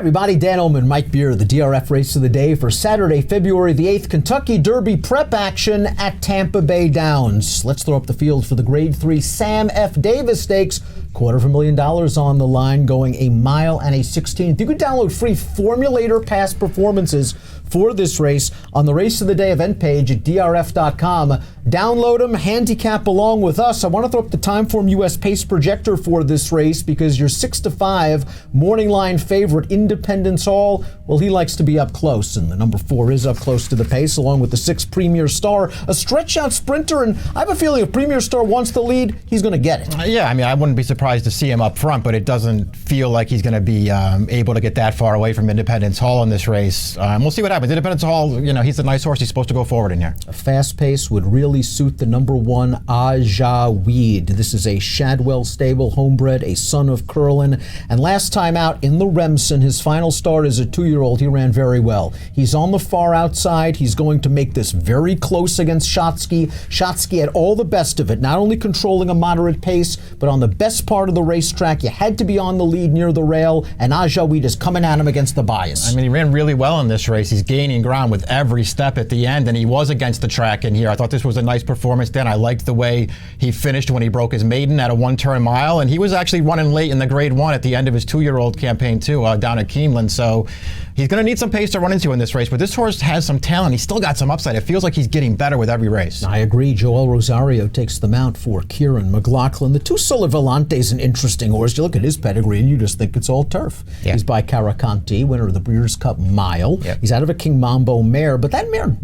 everybody, Dan Illman and Mike Beer, the DRF race of the day for Saturday, February the 8th, Kentucky Derby prep action at Tampa Bay Downs. Let's throw up the field for the Grade 3 Sam F. Davis Stakes. $250,000 on the line, going a mile and a 16th. You can download free Formulator past performances for this race on the Race of the Day event page at DRF.com. Download them, handicap along with us. I want to throw up the Timeform US pace projector for this race because your 6-5 morning line favorite, Independence Hall, well, he likes to be up close, and the number 4 is up close to the pace, along with the 6 Premier Star, a stretch-out sprinter, and I have a feeling if Premier Star wants the lead, he's going to get it. Yeah, I mean, I wouldn't be surprised to see him up front, but it doesn't feel like he's going to be able to get that far away from Independence Hall in this race. We'll see what happens. Independence Hall, you know, he's a nice horse. He's supposed to go forward in here. A fast pace would really suit the number 1 Ajaaweed. This is a Shadwell stable homebred, a son of Curlin, and last time out in the Remsen, his final start as a 2-year-old, he ran very well. He's on the far outside. He's going to make this very close against Shotsky. Shotsky had all the best of it, not only controlling a moderate pace, but on the best part of the racetrack, you had to be on the lead near the rail, and Ajaaweed is coming at him against the bias. I mean, he ran really well in this race. He's gaining ground with every step at the end, and he was against the track in here. I thought this was a nice performance. Then I liked the way he finished when he broke his maiden at a 1-turn mile, and he was actually running late in the Grade 1 at the end of his 2-year-old campaign too, down at Keeneland. So he's going to need some pace to run into in this race, but this horse has some talent. He's still got some upside. It feels like he's getting better with every race. I agree. Joel Rosario takes the mount for Kieran McLaughlin. The 2 Volante is an interesting horse. You look at his pedigree and you just think it's all turf. Yeah. He's by Caracanti, winner of the Breeders' Cup Mile. Yep. He's out of a King Mambo mare, but that mare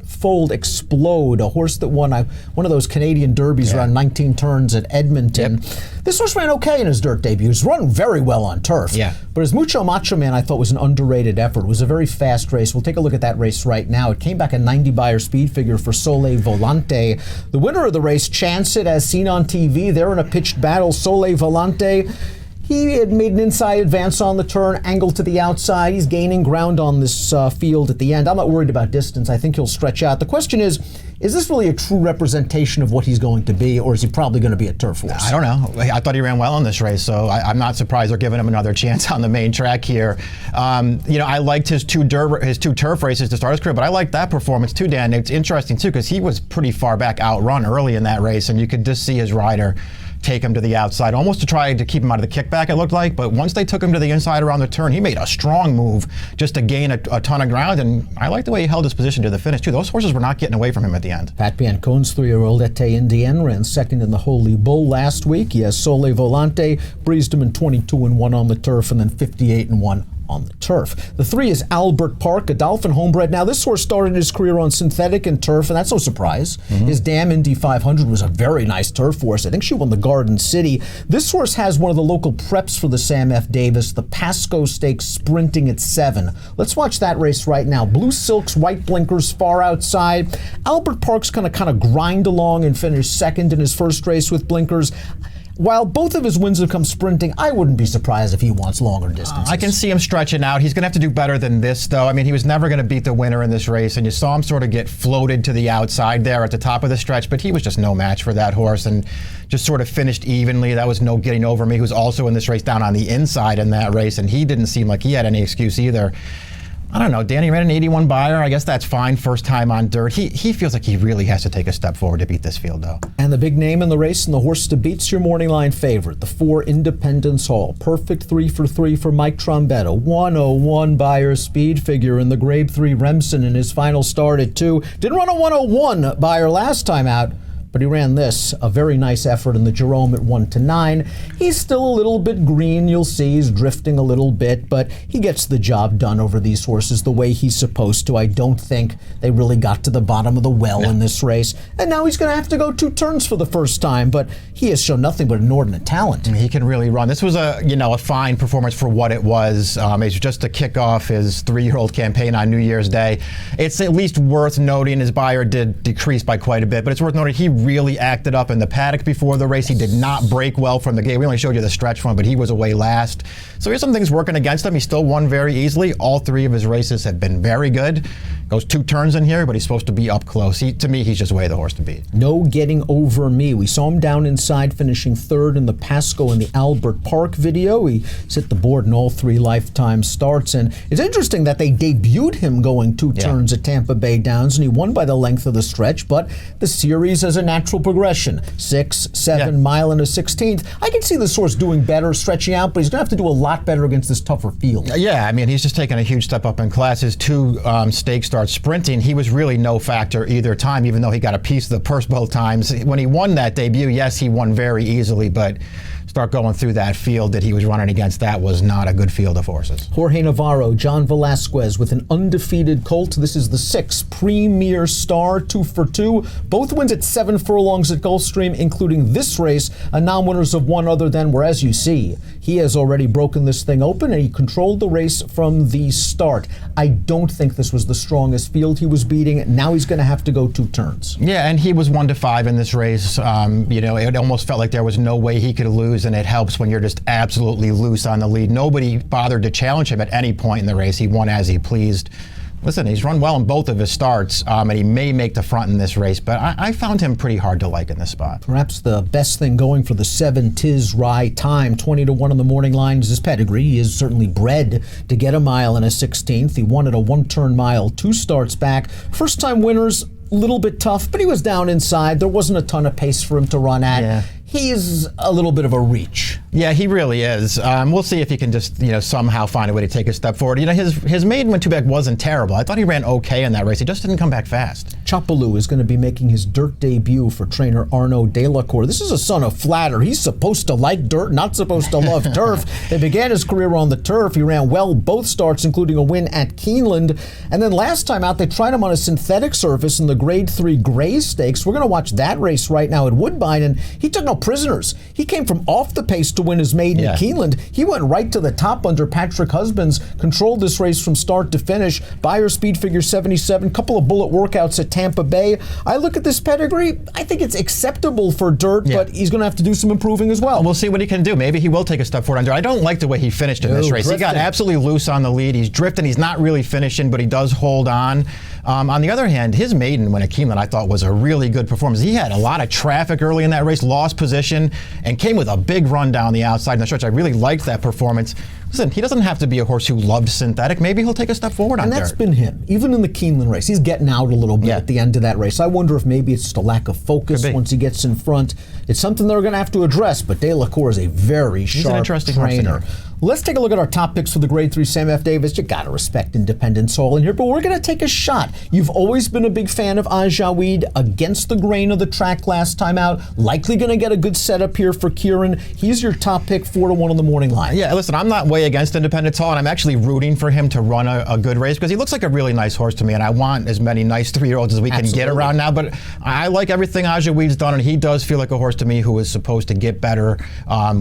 foaled Explode, a horse that won one of those Canadian derbies around 19 turns at Edmonton. Yep. This horse ran okay in his dirt debut. He's run very well on turf. Yeah. But his Mucho Macho Man, I thought, was an underrated effort. It was a very fast race. We'll take a look at that race right now. It came back a 90 Beyer speed figure for Sole Volante. The winner of the race, Chance It, as seen on TV. They're in a pitched battle. Sole Volante, he had made an inside advance on the turn, angle to the outside. He's gaining ground on this field at the end. I'm not worried about distance. I think he'll stretch out. The question is this really a true representation of what he's going to be, or is he probably going to be a turf horse? I don't know. I thought he ran well in this race, so I'm not surprised they're giving him another chance on the main track here. You know, I liked his two turf races to start his career, but I liked that performance too, Dan. It's interesting too, because he was pretty far back outrun early in that race, and you could just see his rider take him to the outside, almost to try to keep him out of the kickback, it looked like. But once they took him to the inside around the turn, he made a strong move just to gain a ton of ground. And I like the way he held his position to the finish, too. Those horses were not getting away from him at the end. Pat Biancone's 3-year-old Ete Indienne ran second in the Holy Bull last week. He has Sole Volante, breezed him in 22-1 on the turf, and then 58-1 on the turf. The 3 is Albert Park, a Dolphin homebred. Now, this horse started his career on synthetic and turf, and that's no surprise. His Dam Indy 500 was a very nice turf horse. I think she won the Garden City. This horse has one of the local preps for the Sam F. Davis, the Pasco Stakes, sprinting at 7. Let's watch that race right now. Blue silks, white blinkers, far outside. Albert Park's going to kind of grind along and finish second in his first race with blinkers. While both of his wins have come sprinting, I wouldn't be surprised if he wants longer distances. I can see him stretching out. He's going to have to do better than this, though. I mean, he was never going to beat the winner in this race, and you saw him sort of get floated to the outside there at the top of the stretch, but he was just no match for that horse and just sort of finished evenly. That was no getting over me, who's also in this race down on the inside in that race, and he didn't seem like he had any excuse either. I don't know, Danny ran an 81 Beyer. I guess that's fine, first time on dirt. He feels like he really has to take a step forward to beat this field, though. And the big name in the race and the horse to beat's your morning line favorite, the 4 Independence Hall. Perfect 3 for 3 for Mike Trombetta. 101 Beyer speed figure in the Grade 3 Remsen in his final start at 2. Didn't run a 101 Beyer last time out, but he ran this, a very nice effort in the Jerome at 1-9. He's still a little bit green, you'll see. He's drifting a little bit, but he gets the job done over these horses the way he's supposed to. I don't think they really got to the bottom of the well in this race. And now he's going to have to go 2 turns for the first time, but he has shown nothing but inordinate talent. He can really run. This was a fine performance for what it was. It's just to kick off his 3-year-old campaign on New Year's Day. It's at least worth noting his Beyer did decrease by quite a bit, but it's worth noting he really acted up in the paddock before the race. He did not break well from the gate. We only showed you the stretch one, but he was away last. So here's some things working against him. He still won very easily. All 3 of his races have been very good. Goes 2 turns in here, but he's supposed to be up close. To me, he's just way the horse to beat. No getting over me. We saw him down inside, finishing 3rd in the Pasco and the Albert Park video. He hit the board in all 3 lifetime starts, and it's interesting that they debuted him going 2 turns at Tampa Bay Downs, and he won by the length of the stretch, but the series has a natural progression. 6, 7 mile and a 16th. I can see this horse doing better, stretching out, but he's going to have to do a lot better against this tougher field. Yeah, I mean, he's just taken a huge step up in class. His 2 stake starts sprinting, he was really no factor either time, even though he got a piece of the purse both times. When he won that debut, yes, he won very easily, but start going through that field that he was running against, that was not a good field of horses. Jorge Navarro, John Velasquez with an undefeated colt. This is the 6th Premier Star, 2 for 2. Both wins at 7 furlongs at Gulfstream, including this race, a non-winners of 1 other than, where, as you see, he has already broken this thing open and he controlled the race from the start. I don't think this was the strongest field he was beating. Now he's going to have to go 2 turns. Yeah, and he was 1 to 5 in this race. You know, it almost felt like there was no way he could lose, and it helps when you're just absolutely loose on the lead. Nobody bothered to challenge him at any point in the race. He won as he pleased. Listen, he's run well in both of his starts, and he may make the front in this race, but I found him pretty hard to like in this spot. Perhaps the best thing going for the 7 Tiz Rye Time, 20 to 1 on the morning line, is his pedigree. He is certainly bred to get a mile and a 16th. He won at a 1-turn mile 2 starts back. First-time winners, a little bit tough, but he was down inside. There wasn't a ton of pace for him to run at. Yeah. He's a little bit of a reach. Yeah, he really is. We'll see if he can just, somehow find a way to take a step forward. His maiden win 2 back wasn't terrible. I thought he ran okay in that race. He just didn't come back fast. Chapalou is going to be making his dirt debut for trainer Arnaud Delacour. This is a son of Flatter. He's supposed to like dirt, not supposed to love turf. They began his career on the turf. He ran well both starts, including a win at Keeneland. And then last time out, they tried him on a synthetic surface in the Grade 3 Gray Stakes. We're going to watch that race right now at Woodbine, and he took no prisoners. He came from off the pace to win his maiden at Keeneland. He went right to the top under Patrick Husbands, controlled this race from start to finish. Buyer speed figure 77, couple of bullet workouts at Tampa Bay. I look at this pedigree, I think it's acceptable for dirt, but he's going to have to do some improving as well. We'll see what he can do. Maybe he will take a step forward on dirt. I don't like the way he finished in this race. Drifting. He got absolutely loose on the lead. He's drifting. He's not really finishing, but he does hold on. On the other hand, his maiden win at Keeneland I thought was a really good performance. He had a lot of traffic early in that race, lost position, and came with a big run down the outside in the stretch. I really liked that performance. Listen, he doesn't have to be a horse who loved synthetic. Maybe he'll take a step forward on dirt. And that's been him. Even in the Keeneland race, he's getting out a little bit at the end of that race. I wonder if maybe it's just a lack of focus once he gets in front. It's something they're going to have to address, but Delacour is a very sharp trainer. Let's take a look at our top picks for the Grade 3 Sam F. Davis. You got to respect Independence Hall in here, but we're going to take a shot. You've always been a big fan of Ajaaweed, against the grain of the track last time out. Likely going to get a good setup here for Kieran. He's your top pick, 4 to 1 on the morning line. Yeah, listen, I'm not way against Independence Hall, and I'm actually rooting for him to run a good race because he looks like a really nice horse to me, and I want as many nice 3-year-olds as we can get around now. But I like everything Ajaaweed's done, and he does feel like a horse to me who is supposed to get better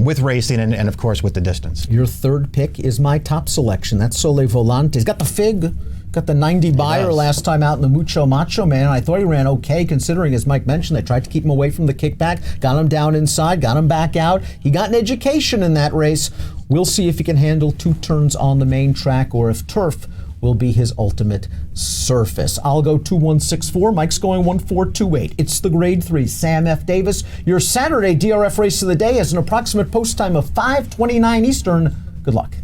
with racing and of course, with the distance. Your third pick is my top selection. That's Soleil Volante. He's got the fig. Got the 90 buyer last time out in the Mucho Macho Man. I thought he ran okay, considering, as Mike mentioned, they tried to keep him away from the kickback, got him down inside, got him back out. He got an education in that race. We'll see if he can handle 2 turns on the main track or if turf will be his ultimate surface. I'll go 2-1-6-4. Mike's going 1-4-2-8. It's the Grade 3 Sam F. Davis. Your Saturday DRF race of the day has an approximate post time of 5:29 Eastern. Good luck.